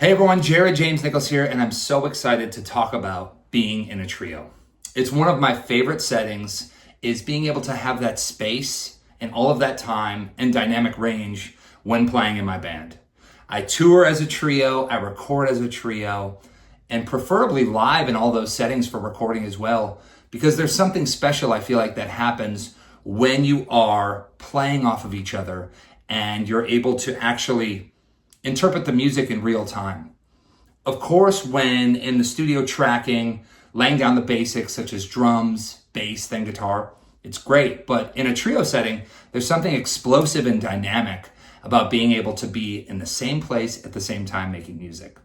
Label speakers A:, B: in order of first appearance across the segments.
A: Hey everyone, Jared James Nichols here, and I'm so excited to talk about being in a trio. It's one of my favorite settings, is being able to have that space and all of that time and dynamic range when playing in my band. I tour as a trio, I record as a trio, and preferably live in all those settings for recording as well, because there's something special I feel like that happens when you are playing off of each other and you're able to actually interpret the music in real time. Of course, when in the studio tracking, laying down the basics such as drums, bass, then guitar, it's great. But in a trio setting, there's something explosive and dynamic about being able to be in the same place at the same time making music.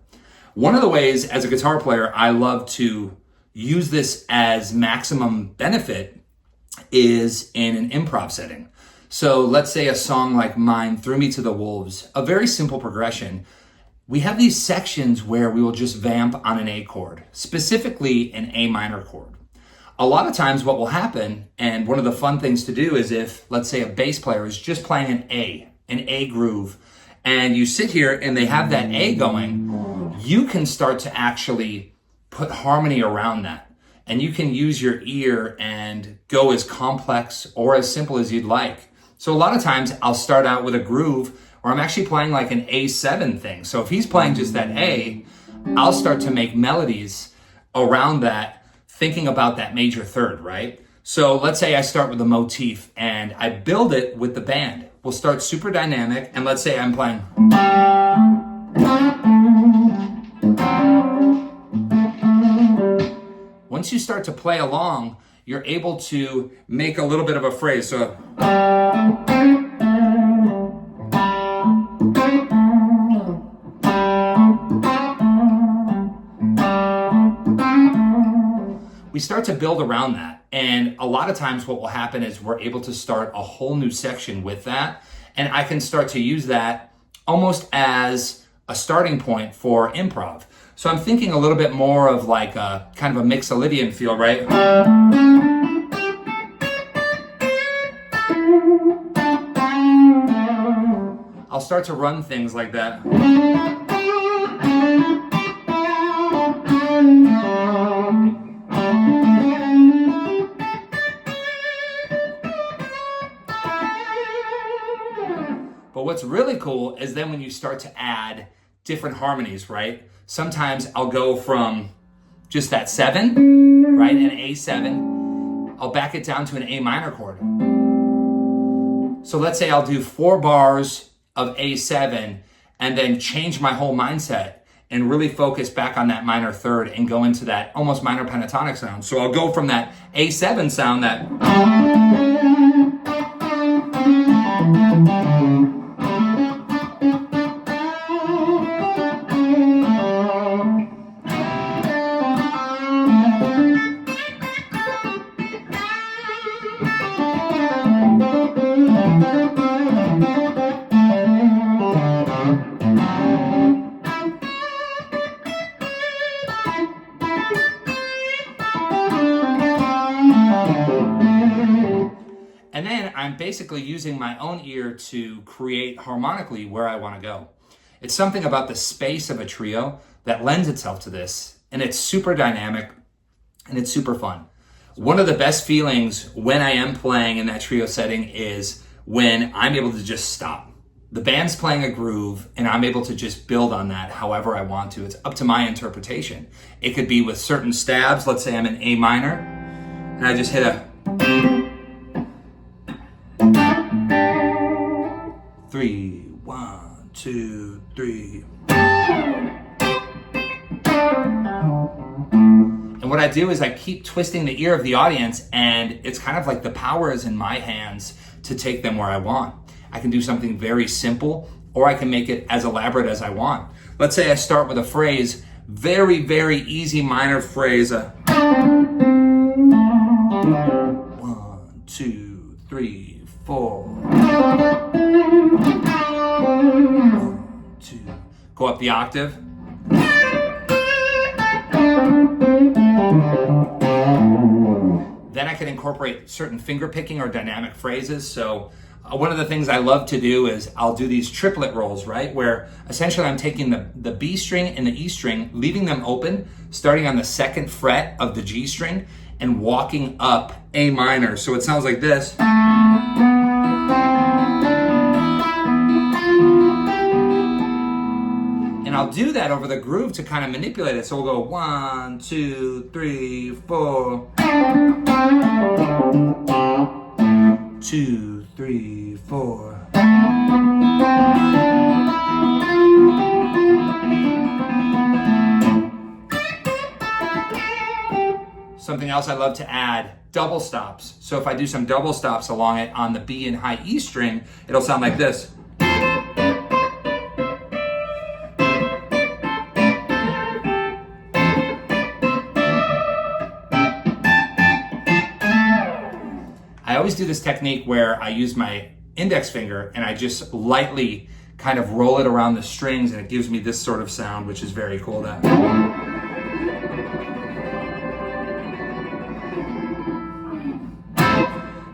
A: One of the ways as a guitar player I love to use this as maximum benefit is in an improv setting. So let's say a song like mine, Threw Me to the Wolves, a very simple progression. We have these sections where we will just vamp on an A chord, specifically an A minor chord. A lot of times what will happen, and one of the fun things to do is if, let's say a bass player is just playing an A groove, and you sit here and they have that A going, you can start to actually put harmony around that. And you can use your ear and go as complex or as simple as you'd like. So a lot of times I'll start out with a groove where I'm actually playing like an A7 thing. So if he's playing just that A, I'll start to make melodies around that, thinking about that major third, right? So let's say I start with a motif and I build it with the band. We'll start super dynamic, and let's say I'm playing. Once you start to play along, you're able to make a little bit of a phrase. So we start to build around that. And a lot of times what will happen is we're able to start a whole new section with that. And I can start to use that almost as a starting point for improv. So I'm thinking a little bit more of like a kind of a Mixolydian feel, right? I'll start to run things like that. But what's really cool is then when you start to add different harmonies, right? Sometimes I'll go from just that 7, right, an A7, I'll back it down to an A minor chord. So let's say I'll do 4 bars of A7 and then change my whole mindset and really focus back on that minor third and go into that almost minor pentatonic sound. So I'll go from that A7 sound, that and then I'm basically using my own ear to create harmonically where I want to go. It's something about the space of a trio that lends itself to this, and it's super dynamic and it's super fun. One of the best feelings when I am playing in that trio setting is when I'm able to just stop. The band's playing a groove and I'm able to just build on that however I want to. It's up to my interpretation. It could be with certain stabs. Let's say I'm in A minor and I just hit a 3, 1, 2, 3. And what I do is I keep twisting the ear of the audience, and it's kind of like the power is in my hands to take them where I want. I can do something very simple, or I can make it as elaborate as I want. Let's say I start with a phrase, very, very easy minor phrase. 1, 2, 3, 4. 1, 2. Go up the octave. Then I can incorporate certain finger picking or dynamic phrases. So One of the things I love to do is I'll do these triplet rolls, right? Where essentially I'm taking the B string and the E string, leaving them open, starting on the 2nd fret of the G string and walking up A minor. So it sounds like this. And I'll do that over the groove to kind of manipulate it. So we'll go 1, 2, 3, 4. 2, 3, 4. Something else I love to add, double stops. So if I do some double stops along it on the B and high E string, it'll sound like this. I always do this technique where I use my index finger and I just lightly kind of roll it around the strings, and it gives me this sort of sound, which is very cool.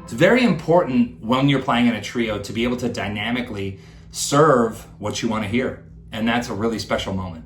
A: It's very important when you're playing in a trio to be able to dynamically serve what you want to hear, and that's a really special moment.